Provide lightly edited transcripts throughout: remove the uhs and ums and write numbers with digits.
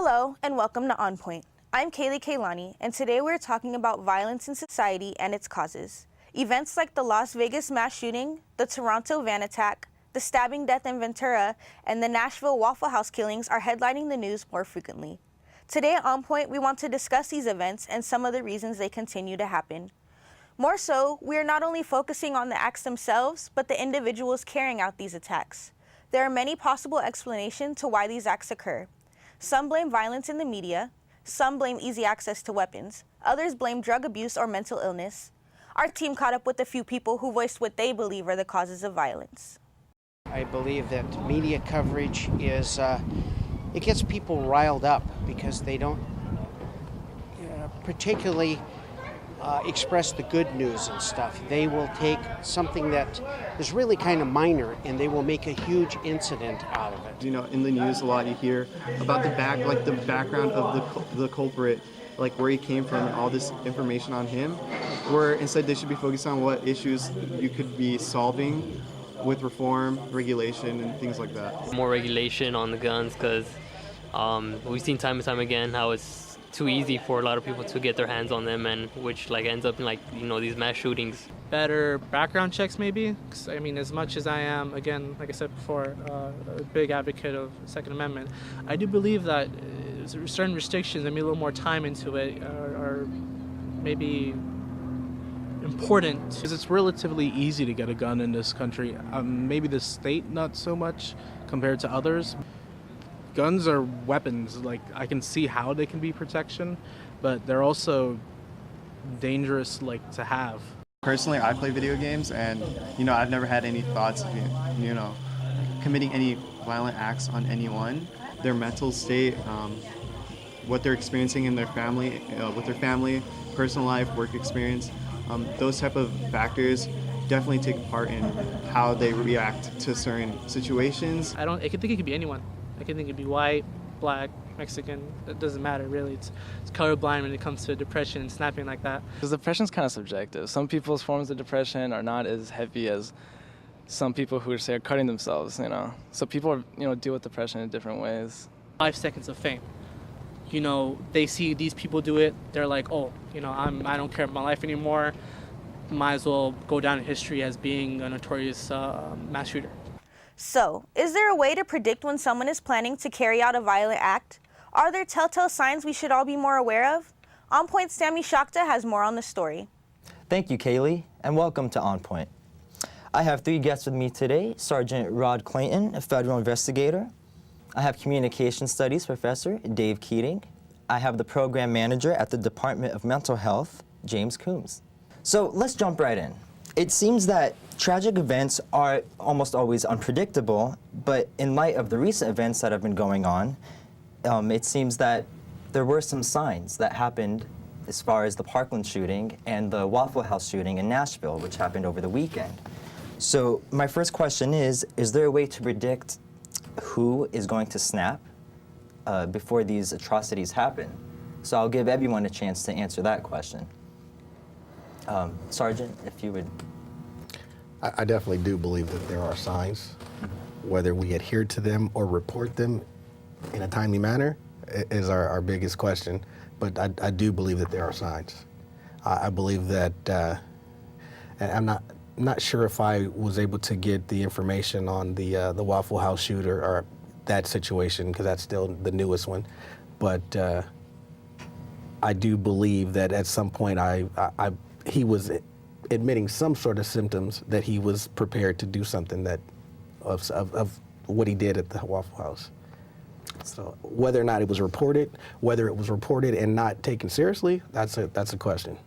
Hello and welcome to On Point. I'm Kealani, and today we're talking about violence in society and its causes. Events like the Las Vegas mass shooting, the Toronto van attack, the stabbing death in Ventura, and the Nashville Waffle House killings are headlining the news more frequently. Today at On Point, we want to discuss these events and some of the reasons they continue to happen. More so, we are not only focusing on the acts themselves, but the individuals carrying out these attacks. There are many possible explanations to why these acts occur. Some blame violence in the media, some blame easy access to weapons, others blame drug abuse or mental illness. Our team caught up with a few people who voiced what they believe are the causes of violence. I believe that media coverage it gets people riled up because they don't particularly express the good news and stuff. They will take something that is really kind of minor and they will make a huge incident out of it. You know, in the news a lot you hear about the background of the culprit, like where he came from and all this information on him, where instead they should be focused on what issues you could be solving with reform, regulation, and things like that. More regulation on the guns, because we've seen time and time again how it's too easy for a lot of people to get their hands on them, and which ends up in these mass shootings. Better background checks maybe, 'cause, I mean, as much as I am, again, like I said before, a big advocate of Second Amendment, I do believe that certain restrictions and maybe a little more time into it are maybe important. Because it's relatively easy to get a gun in this country. Maybe the state not so much compared to others. Guns are weapons. Like, I can see how they can be protection, but they're also dangerous to have. Personally, I play video games, and I've never had any thoughts of committing any violent acts on anyone. Their mental state, what they're experiencing in their family, with their family, personal life, work experience, those type of factors definitely take part in how they react to certain situations. I think it could be anyone. I can think it'd be white, black, Mexican. It doesn't matter really. It's colorblind when it comes to depression and snapping like that. Because depression's kind of subjective. Some people's forms of depression are not as heavy as some people who say are cutting themselves. So people are deal with depression in different ways. 5 seconds of fame. They see these people do it. They're like, oh, I don't care about my life anymore. Might as well go down in history as being a notorious mass shooter. So, is there a way to predict when someone is planning to carry out a violent act? Are there telltale signs we should all be more aware of? On Point's Sammy Shaktah has more on the story. Thank you, Kaylee, and welcome to On Point. I have 3 guests with me today: Sergeant Rod Clayton, a federal investigator. I have Communication Studies Professor Dave Keating. I have the Program Manager at the Department of Mental Health, James Coomes. So let's jump right in. It seems that tragic events are almost always unpredictable, but in light of the recent events that have been going on, it seems that there were some signs that happened as far as the Parkland shooting and the Waffle House shooting in Nashville, which happened over the weekend. So my first question is there a way to predict who is going to snap before these atrocities happen? So I'll give everyone a chance to answer that question. Sergeant, if you would. I definitely do believe that there are signs. Whether we adhere to them or report them in a timely manner is our biggest question. But I do believe that there are signs. I believe that, and I'm not sure if I was able to get the information on the Waffle House shooter or that situation, because that's still the newest one. But I do believe that at some point he was admitting some sort of symptoms that he was prepared to do something of what he did at the Waffle House. So whether or not it was reported, whether it was reported and not taken seriously, that's a question.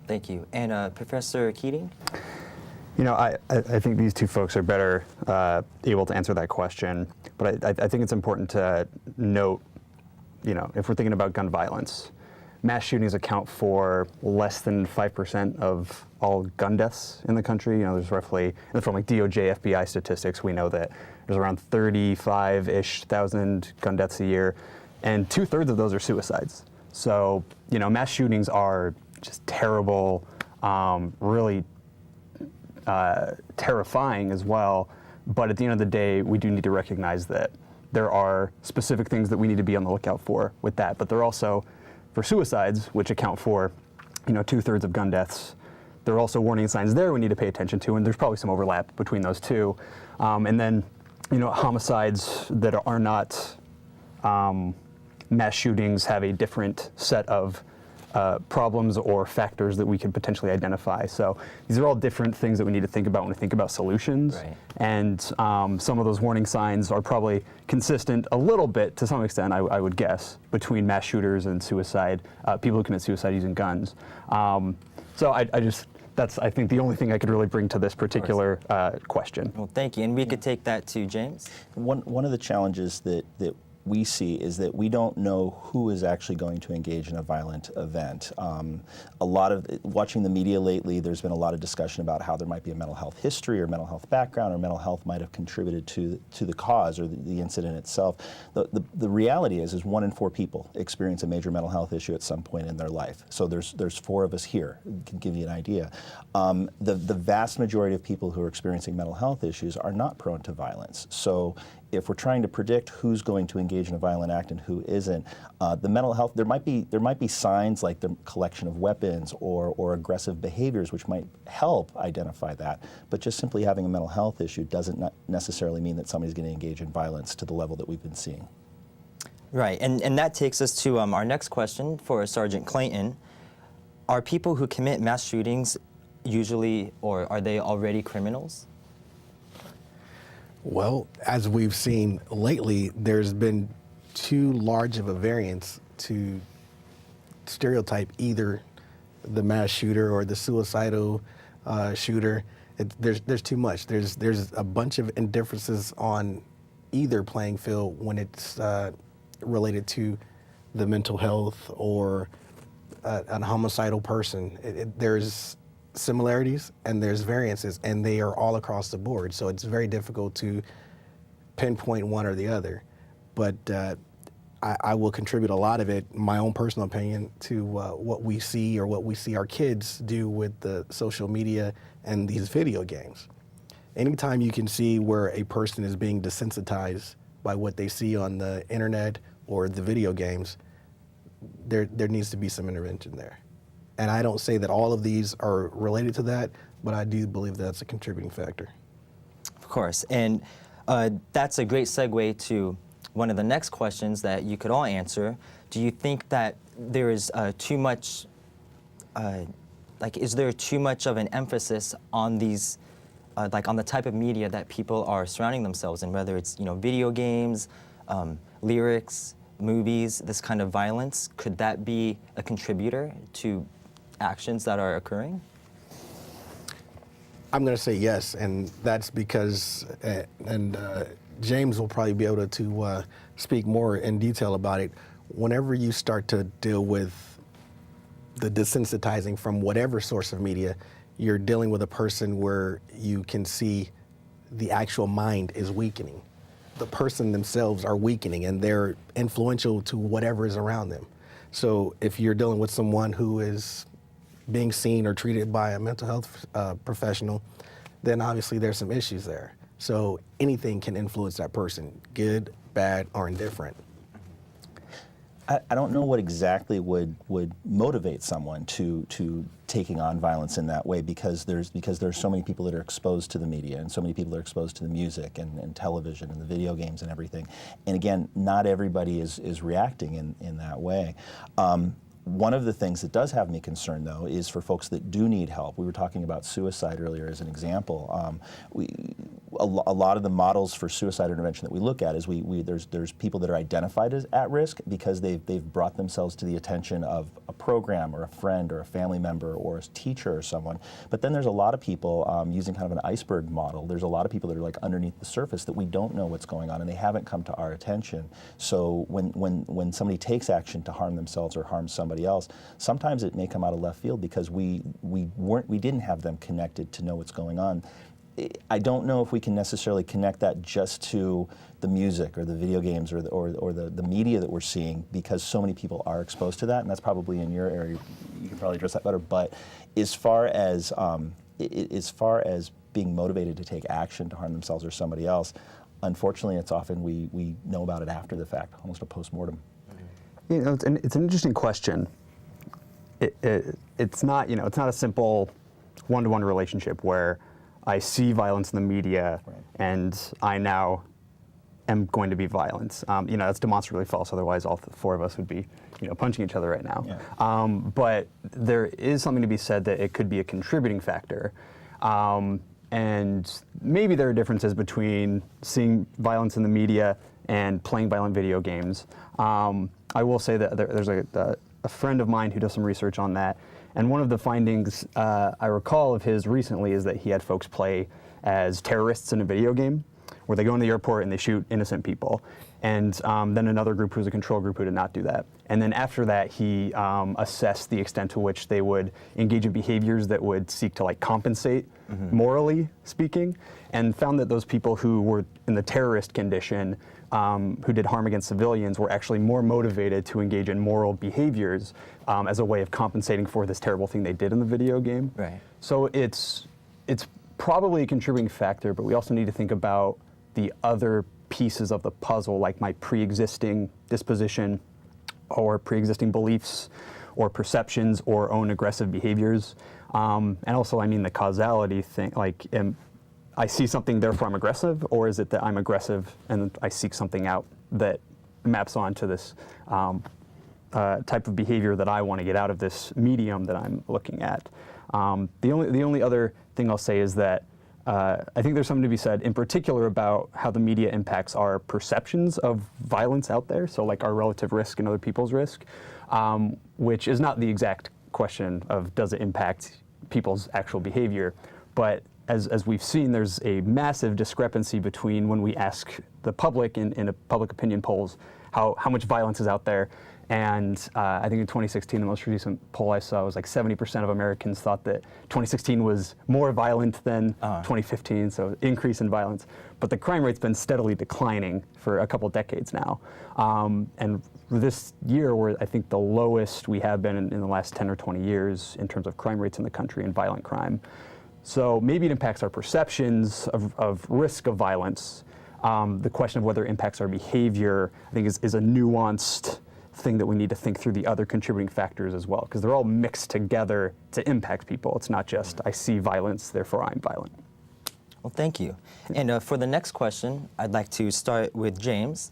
Thank you. And Professor Keating? I think these 2 folks are better able to answer that question, but I think it's important to note, if we're thinking about gun violence, mass shootings account for less than 5% of all gun deaths in the country. There's roughly, and from DOJ, FBI statistics, we know that there's around 35-ish thousand gun deaths a year, and 2/3 of those are suicides. So, mass shootings are just terrible, really terrifying as well. But at the end of the day, we do need to recognize that there are specific things that we need to be on the lookout for with that. But there are also, for suicides, which account for 2/3 of gun deaths, there are also warning signs there we need to pay attention to, and there's probably some overlap between those two. And then, homicides that are not mass shootings have a different set of problems or factors that we could potentially identify. So these are all different things that we need to think about when we think about solutions. Right. And some of those warning signs are probably consistent a little bit, to some extent, I would guess, between mass shooters and suicide, people who commit suicide using guns. So that's, I think, the only thing I could really bring to this particular question. Well, thank you. And we could take that to James. One of the challenges that we see is that we don't know who is actually going to engage in a violent event. A lot of, watching the media lately, there's been a lot of discussion about how there might be a mental health history or mental health background, or mental health might have contributed to the cause or the incident itself. The reality is 1 in 4 people experience a major mental health issue at some point in their life. So there's 4 of us here, can give you an idea. The vast majority of people who are experiencing mental health issues are not prone to violence. So if we're trying to predict who's going to engage in a violent act and who isn't, the mental health, there might be signs like the collection of weapons or aggressive behaviors which might help identify that, but just simply having a mental health issue doesn't necessarily mean that somebody's going to engage in violence to the level that we've been seeing. Right, and that takes us to our next question for Sergeant Clayton. Are people who commit mass shootings usually, or are they already criminals? Well, as we've seen lately, there's been too large of a variance to stereotype either the mass shooter or the suicidal shooter. There's too much. There's a bunch of indifferences on either playing field when it's related to the mental health or a homicidal person. There's similarities and there's variances, and they are all across the board. So it's very difficult to pinpoint one or the other. But I will contribute a lot of it, my own personal opinion, to what we see or what we see our kids do with the social media and these video games. Anytime you can see where a person is being desensitized by what they see on the internet or the video games, there needs to be some intervention there. And I don't say that all of these are related to that, but I do believe that's a contributing factor. Of course, and that's a great segue to one of the next questions that you could all answer. Do you think that there is too much, is there too much of an emphasis on these, on the type of media that people are surrounding themselves in, whether it's, video games, lyrics, movies, this kind of violence? Could that be a contributor to actions that are occurring? I'm going to say yes, and that's because, James will probably be able to speak more in detail about it. Whenever you start to deal with the desensitizing from whatever source of media, you're dealing with a person where you can see the actual mind is weakening. The person themselves are weakening, and they're influential to whatever is around them. So if you're dealing with someone who is being seen or treated by a mental health professional, then obviously there's some issues there. So anything can influence that person, good, bad, or indifferent. I don't know what exactly would motivate someone to taking on violence in that way, because there's so many people that are exposed to the media, and so many people are exposed to the music and television and the video games and everything. And again, not everybody is reacting in that way. One of the things that does have me concerned, though, is for folks that do need help. We were talking about suicide earlier as an example. A lot of the models for suicide intervention that we look at is there's people that are identified as at risk because they've brought themselves to the attention of a program or a friend or a family member or a teacher or someone. But then there's a lot of people using kind of an iceberg model. There's a lot of people that are like underneath the surface that we don't know what's going on, and they haven't come to our attention. So when somebody takes action to harm themselves or harm somebody else, sometimes it may come out of left field because we didn't have them connected to know what's going on. I don't know if we can necessarily connect that just to the music or the video games or the media that we're seeing, because so many people are exposed to that, and that's probably in your area. You can probably address that better. But as far as being motivated to take action to harm themselves or somebody else, unfortunately, it's often we know about it after the fact, almost a post-mortem. You know, it's an interesting question. It's not, you know, it's not a simple one-to-one relationship where I see violence in the media and I now am going to be violent. You know, that's demonstrably false. Otherwise, all four of us would be, you know, punching each other right now. Yeah. But there is something to be said that it could be a contributing factor. And maybe there are differences between seeing violence in the media and playing violent video games. I will say that there's a friend of mine who does some research on that. And one of the findings I recall of his recently is that he had folks play as terrorists in a video game where they go in the airport and they shoot innocent people. And then another group who was a control group who did not do that. And then after that, he assessed the extent to which they would engage in behaviors that would seek to like compensate, morally speaking, and found that those people who were in the terrorist condition, who did harm against civilians, were actually more motivated to engage in moral behaviors as a way of compensating for this terrible thing they did in the video game. Right. So it's probably a contributing factor, but we also need to think about the other pieces of the puzzle, like my pre-existing disposition or pre-existing beliefs or perceptions or own aggressive behaviors. And also, I mean, the causality thing, like, I see something, therefore I'm aggressive, or is it that I'm aggressive and I seek something out that maps onto this type of behavior that I want to get out of this medium that I'm looking at? The only other thing I'll say is that I think there's something to be said in particular about how the media impacts our perceptions of violence out there, so like our relative risk and other people's risk, which is not the exact question of does it impact people's actual behavior, but as we've seen, there's a massive discrepancy between when we ask the public in a public opinion polls how much violence is out there. And I think in 2016, the most recent poll I saw was like 70% of Americans thought that 2016 was more violent than 2015, so increase in violence. But the crime rate's been steadily declining for a couple decades now. And this year, we're, I think, the lowest we have been in the last 10 or 20 years in terms of crime rates in the country and violent crime. So maybe it impacts our perceptions of risk of violence. The question of whether it impacts our behavior, I think, is a nuanced thing that we need to think through the other contributing factors as well, because they're all mixed together to impact people. It's not just, I see violence, therefore I'm violent. Well, thank you. And for the next question, I'd like to start with James.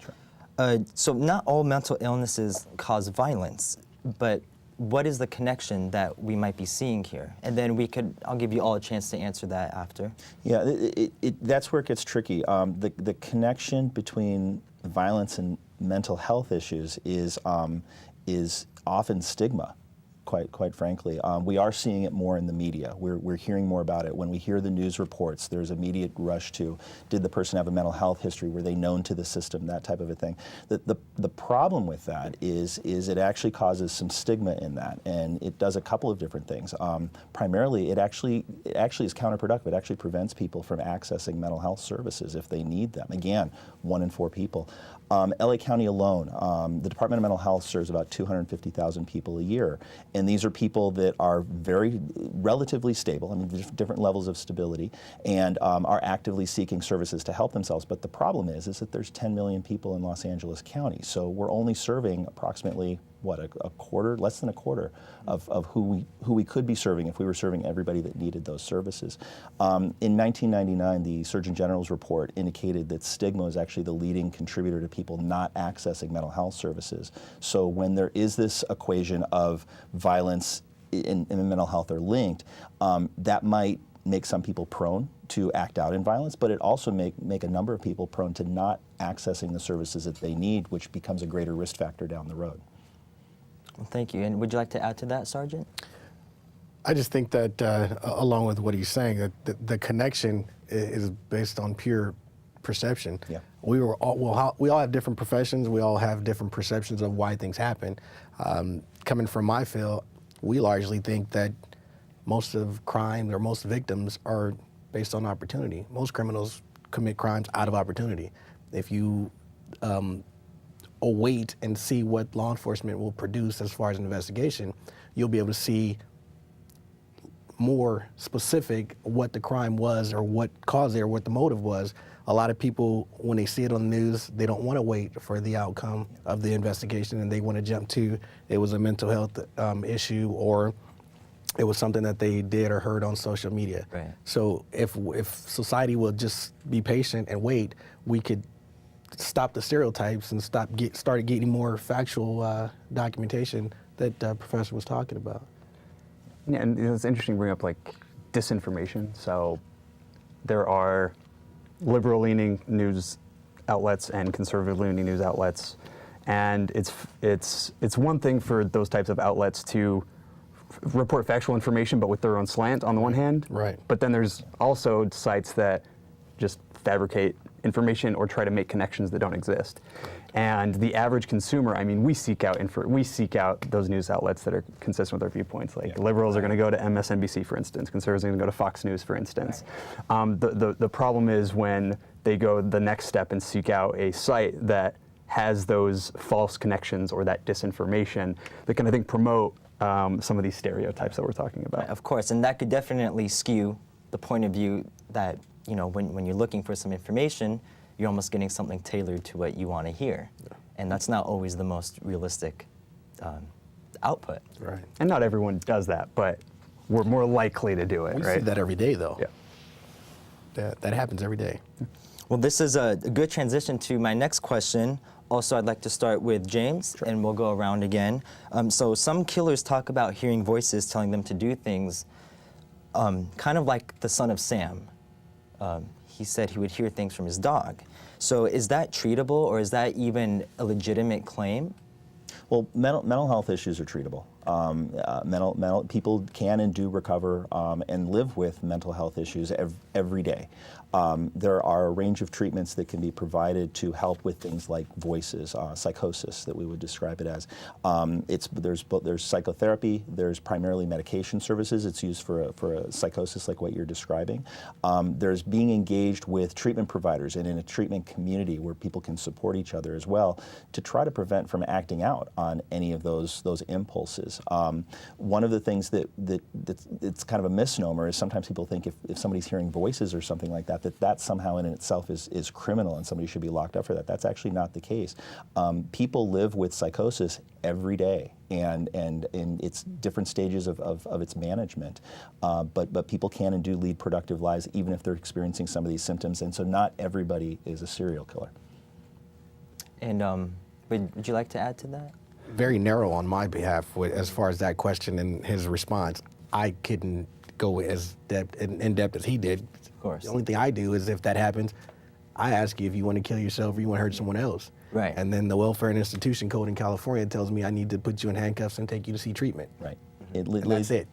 Sure. So not all mental illnesses cause violence, but what is the connection that we might be seeing here? And then I'll give you all a chance to answer that after. Yeah, that's where it gets tricky. The connection between violence and mental health issues is often stigma, quite frankly. We are seeing it more in the media. We're hearing more about it. When we hear the news reports, there's immediate rush to, did the person have a mental health history? Were they known to the system? That type of a thing. The problem with that is it actually causes some stigma in that, and it does a couple of different things. Primarily, it actually is counterproductive. It actually prevents people from accessing mental health services if they need them. Again, 1 in 4 people. LA County alone, the Department of Mental Health serves about 250,000 people a year. And these are people that are relatively stable, I mean, different levels of stability, and are actively seeking services to help themselves. But the problem is that there's 10 million people in Los Angeles County. So we're only serving approximately, what, a quarter, less than a quarter of who we could be serving if we were serving everybody that needed those services. In 1999, the Surgeon General's report indicated that stigma is actually the leading contributor to people not accessing mental health services. So when there is this equation of violence and mental health are linked, that might make some people prone to act out in violence, but it also make a number of people prone to not accessing the services that they need, which becomes a greater risk factor down the road. Well, thank you. And would you like to add to that, Sergeant? I just think that, along with what he's saying, that the connection is based on pure perception. Yeah. We all have different professions. We all have different perceptions of why things happen. Coming from my field, we largely think that most of crime or most victims are based on opportunity. Most criminals commit crimes out of opportunity. If you await and see what law enforcement will produce as far as an investigation, you'll be able to see more specific what the crime was or what caused it or what the motive was, a lot of people, when they see it on the news, they don't want to wait for the outcome of the investigation, and they want to jump to it was a mental health issue, or it was something that they did or heard on social media. Right. So if society will just be patient and wait, we could stop the stereotypes and start getting more factual documentation that Professor was talking about. Yeah, and it's interesting to bring up like disinformation. So there are liberal-leaning news outlets and conservative-leaning news outlets, and it's one thing for those types of outlets to report factual information, but with their own slant on the one hand. Right. But then there's also sites that just fabricate information or try to make connections that don't exist. And the average consumer, I mean, we seek out those news outlets that are consistent with our viewpoints. Like liberals are going to go to MSNBC, for instance. Conservatives are going to go to Fox News, for instance. The problem is when they go the next step and seek out a site that has those false connections or that disinformation that can, I think, promote some of these stereotypes that we're talking about. Right, of course, and that could definitely skew the point of view that, you know, when you're looking for some information, you're almost getting something tailored to what you want to hear. Yeah. And that's not always the most realistic output. Right. And not everyone does that, but we're more likely to do it, We right? see that every day, though. Yeah. That happens every day. Well, this is a good transition to my next question. Also, I'd like to start with James, and we'll go around again. So some killers talk about hearing voices telling them to do things, kind of like the son of Sam. He said he would hear things from his dog. So is that treatable, or is that even a legitimate claim? Well, mental health issues are treatable. People can and do recover and live with mental health issues every day. There are a range of treatments that can be provided to help with things like voices, psychosis, that we would describe it as. There's psychotherapy. There's primarily medication services. It's used for a psychosis like what you're describing. There's being engaged with treatment providers and in a treatment community where people can support each other as well to try to prevent from acting out on any of those impulses. One of the things that's kind of a misnomer is sometimes people think if somebody's hearing voices or something like that somehow in itself is criminal and somebody should be locked up for that. That's actually not the case. People live with psychosis every day, and in its different stages of its management. But people can and do lead productive lives even if they're experiencing some of these symptoms, and so not everybody is a serial killer. And would you like to add to that? Very narrow on my behalf as far as that question and his response. I couldn't go as in depth as he did. Of course. The only thing I do is if that happens, I ask you if you want to kill yourself or you want to hurt someone else. Right. And then the Welfare and Institution Code in California tells me I need to put you in handcuffs and take you to see treatment. Right. And that's it.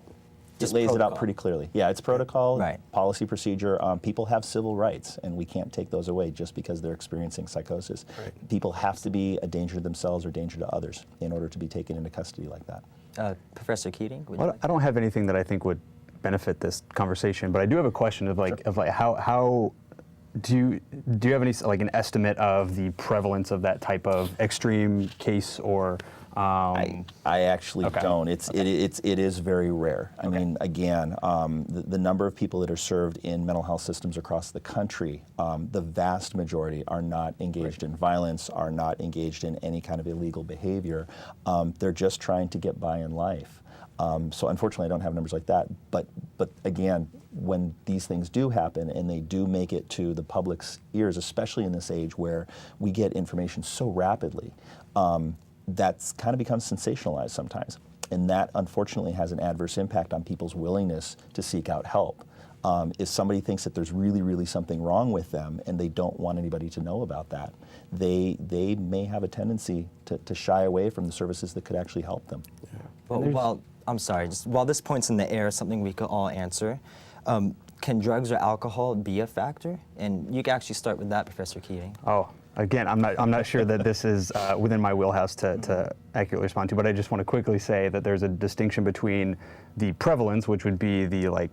It lays it out pretty clearly. Yeah, it's protocol, right. Policy, procedure. People have civil rights, and we can't take those away just because they're experiencing psychosis. Right. People have to be a danger to themselves or danger to others in order to be taken into custody like that. Professor Keating? Well, I don't have anything that I think would benefit this conversation, but I do have a question of how do you have any like an estimate of the prevalence of that type of extreme case or? I actually don't. It is very rare. I mean, again, the number of people that are served in mental health systems across the country, the vast majority are not engaged in violence, are not engaged in any kind of illegal behavior. They're just trying to get by in life. So unfortunately, I don't have numbers like that. But again, when these things do happen and they do make it to the public's ears, especially in this age where we get information so rapidly, that's kind of becomes sensationalized sometimes. And that unfortunately has an adverse impact on people's willingness to seek out help. If somebody thinks that there's really, really something wrong with them and they don't want anybody to know about that, they may have a tendency to shy away from the services that could actually help them. Yeah. Well, I'm sorry, just while this point's in the air, something we could all answer. Can drugs or alcohol be a factor? And you can actually start with that, Professor Keating. Oh, again, I'm not sure that this is within my wheelhouse to accurately respond to, but I just want to quickly say that there's a distinction between the prevalence, which would be the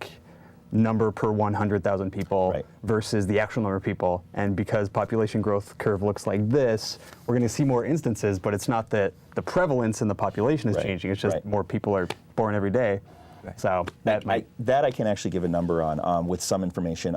number per 100,000 people versus the actual number of people. And because population growth curve looks like this, we're going to see more instances, but it's not that the prevalence in the population is changing. It's just more people are born every day. So that I can actually give a number on with some information.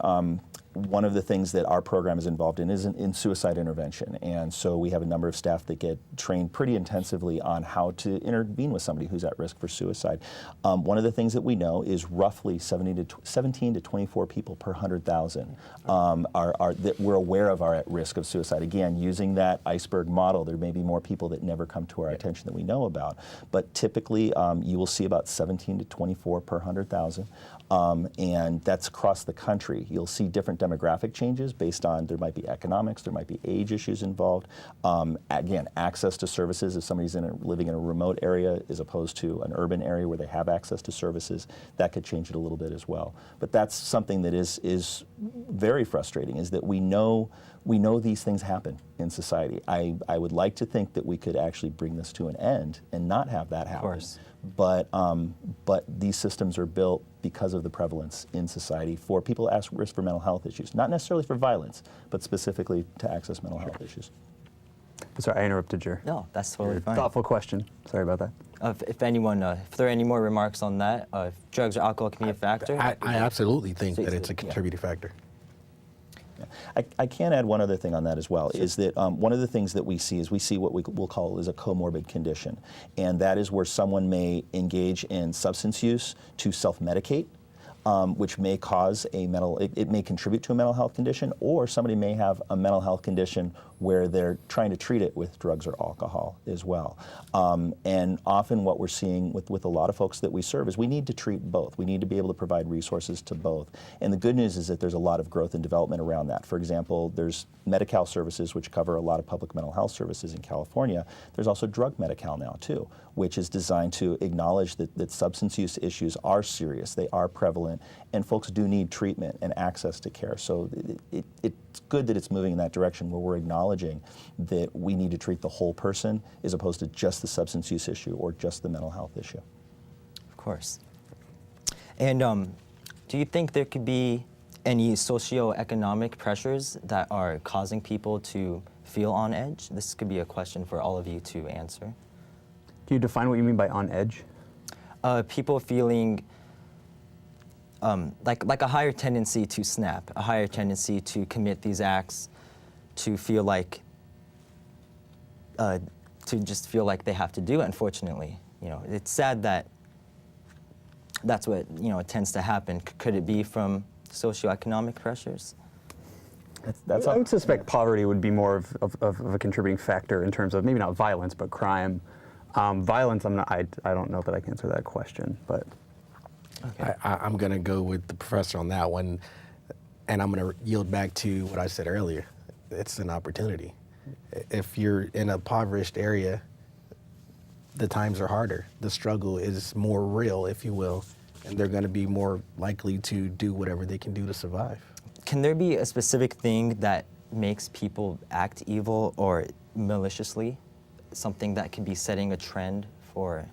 one of the things that our program is involved in is in suicide intervention. And so we have a number of staff that get trained pretty intensively on how to intervene with somebody who's at risk for suicide. One of the things that we know is roughly 17 to 24 people per 100,000 that we're aware of are at risk of suicide. Again, using that iceberg model, there may be more people that never come to our attention that we know about. But typically, you will see about 17 to 24 per 100,000. And that's across the country. You'll see different demographic changes based on, there might be economics, there might be age issues involved. Again, access to services, if somebody's living in a remote area as opposed to an urban area where they have access to services, that could change it a little bit as well. But that's something that is very frustrating, is that we know these things happen in society. I would like to think that we could actually bring this to an end and not have that happen. Of course. But these systems are built because of the prevalence in society for people at risk for mental health issues, not necessarily for violence, but specifically to access mental health issues. Sorry, I interrupted your No, that's totally fine. thoughtful question. Sorry about that. If there are any more remarks on that, if drugs or alcohol can be a factor? I absolutely think that it's a contributing factor. I can add one other thing on that as well, is that one of the things that we see what we'll call is a comorbid condition. And that is where someone may engage in substance use to self-medicate, which may cause it may contribute to a mental health condition, or somebody may have a mental health condition where they're trying to treat it with drugs or alcohol as well. And often what we're seeing with a lot of folks that we serve is we need to treat both. We need to be able to provide resources to both. And the good news is that there's a lot of growth and development around that. For example, there's Medi-Cal services, which cover a lot of public mental health services in California. There's also Drug Medi-Cal now too, which is designed to acknowledge that substance use issues are serious, they are prevalent, and folks do need treatment and access to care. So it's good that it's moving in that direction, where we're acknowledging that we need to treat the whole person as opposed to just the substance use issue or just the mental health issue. Of course. And do you think there could be any socioeconomic pressures that are causing people to feel on edge? This could be a question for all of you to answer. Can you define what you mean by on edge? People feeling like a higher tendency to snap, a higher tendency to commit these acts, to feel like, to just feel like they have to do it, unfortunately. It's sad that that's what, it tends to happen. Could it be from socioeconomic pressures? I would suspect poverty would be more of a contributing factor in terms of maybe not violence, but crime. Violence, I don't know that I can answer that question, but. Okay. I'm going to go with the professor on that one, and I'm going to yield back to what I said earlier. It's an opportunity. If you're in a impoverished area, the times are harder. The struggle is more real, if you will, and they're going to be more likely to do whatever they can do to survive. Can there be a specific thing that makes people act evil or maliciously? Something that could be setting a trend for,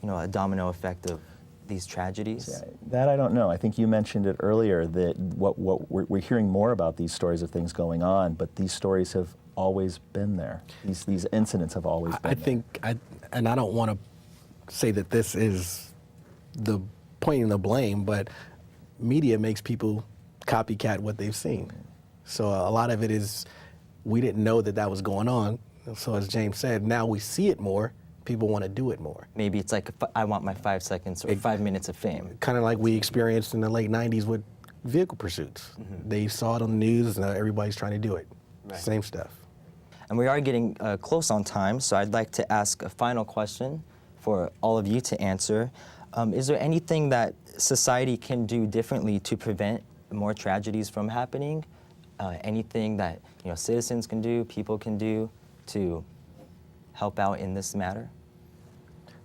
a domino effect of these tragedies? Yeah, that I don't know. I think you mentioned it earlier that what we're hearing more about these stories of things going on, but these stories have always been there. These incidents have always been there. And I don't want to say that this is the pointing the blame, but media makes people copycat what they've seen. So a lot of it is, we didn't know that was going on. So as James said, now we see it more. People want to do it more. Maybe it's like, I want my 5 seconds or 5 minutes of fame. Kind of like we experienced in the late 90s with vehicle pursuits. Mm-hmm. They saw it on the news, and everybody's trying to do it. Right. Same stuff. And we are getting close on time, so I'd like to ask a final question for all of you to answer. Is there anything that society can do differently to prevent more tragedies from happening? Anything that citizens can do, people can do to help out in this matter?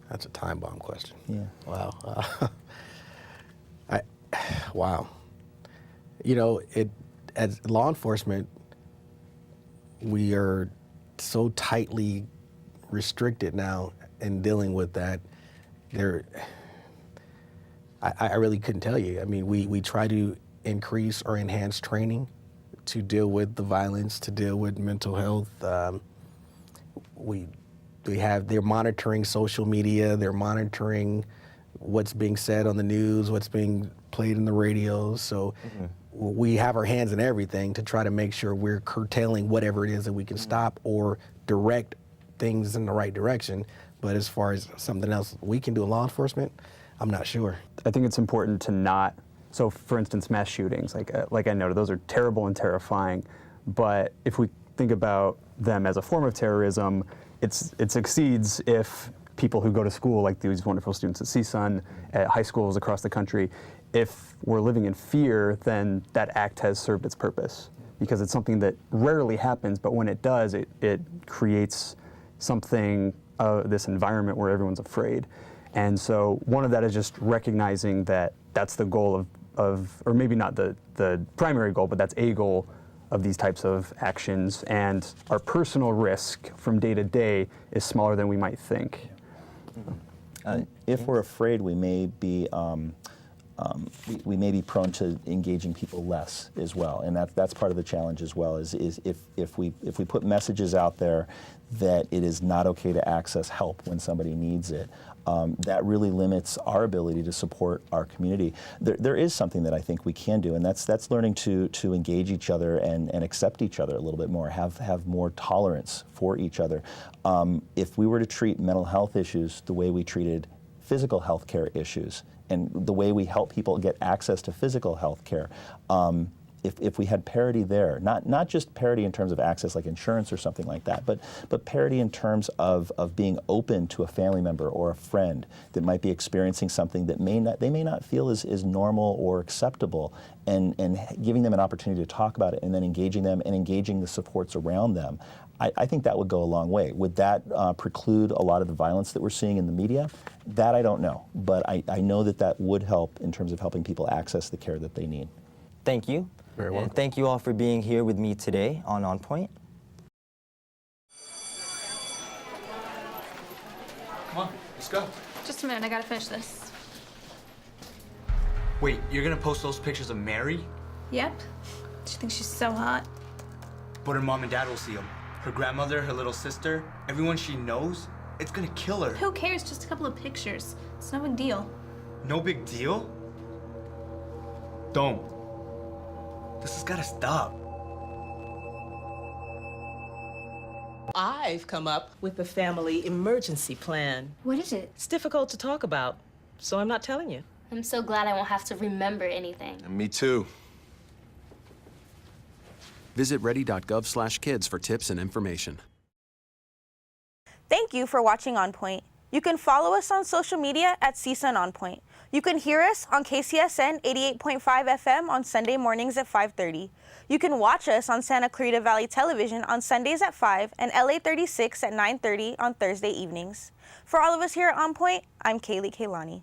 That's a time bomb question. Yeah. Wow. Wow. As law enforcement, we are so tightly restricted now in dealing with that. I really couldn't tell you. I mean, we try to increase or enhance training to deal with the violence, to deal with mental health. They're monitoring social media, they're monitoring what's being said on the news, what's being played in the radios. So we have our hands in everything to try to make sure we're curtailing whatever it is that we can stop or direct things in the right direction. But as far as something else we can do in law enforcement, I'm not sure. I think it's important to not, so for instance, mass shootings, like I noted, those are terrible and terrifying, but if we think about them as a form of terrorism, it succeeds if people who go to school, like these wonderful students at CSUN, at high schools across the country, if we're living in fear, then that act has served its purpose, because it's something that rarely happens, but when it does, it creates something, this environment where everyone's afraid. And so one of that is just recognizing that that's the goal of or maybe not the primary goal, but that's a goal of these types of actions, and our personal risk from day to day is smaller than we might think. If we're afraid, we may be prone to engaging people less as well, and that's part of the challenge as well. Is if we put messages out there that it is not okay to access help when somebody needs it, that really limits our ability to support our community. There is something that I think we can do, and that's learning to engage each other and accept each other a little bit more, have more tolerance for each other. If we were to treat mental health issues the way we treated physical health care issues, and the way we help people get access to physical health care, if we had parity there, not just parity in terms of access like insurance or something like that, but parity in terms of being open to a family member or a friend that might be experiencing something that they may not feel is normal or acceptable, and giving them an opportunity to talk about it, and then engaging them and engaging the supports around them. I think that would go a long way. Would that preclude a lot of the violence that we're seeing in the media? That I don't know, but I know that would help in terms of helping people access the care that they need. Thank you. Very welcome. And thank you all for being here with me today on Point. Come on, let's go. Just a minute, I gotta finish this. Wait, you're gonna post those pictures of Mary? Yep. She thinks she's so hot. But her mom and dad will see them. Her grandmother, her little sister, everyone she knows, it's gonna kill her. Who cares? Just a couple of pictures. It's no big deal. No big deal? Don't. This has gotta stop. I've come up with a family emergency plan. What is it? It's difficult to talk about, so I'm not telling you. I'm so glad I won't have to remember anything. Me too. Visit ready.gov/kids for tips and information. Thank you for watching On Point. You can follow us on social media at CSUN On Point. You can hear us on KCSN 88.5 FM on Sunday mornings at 5:30. You can watch us on Santa Clarita Valley Television on Sundays at 5 and LA 36 at 9:30 on Thursday evenings. For all of us here at On Point, I'm Kealani.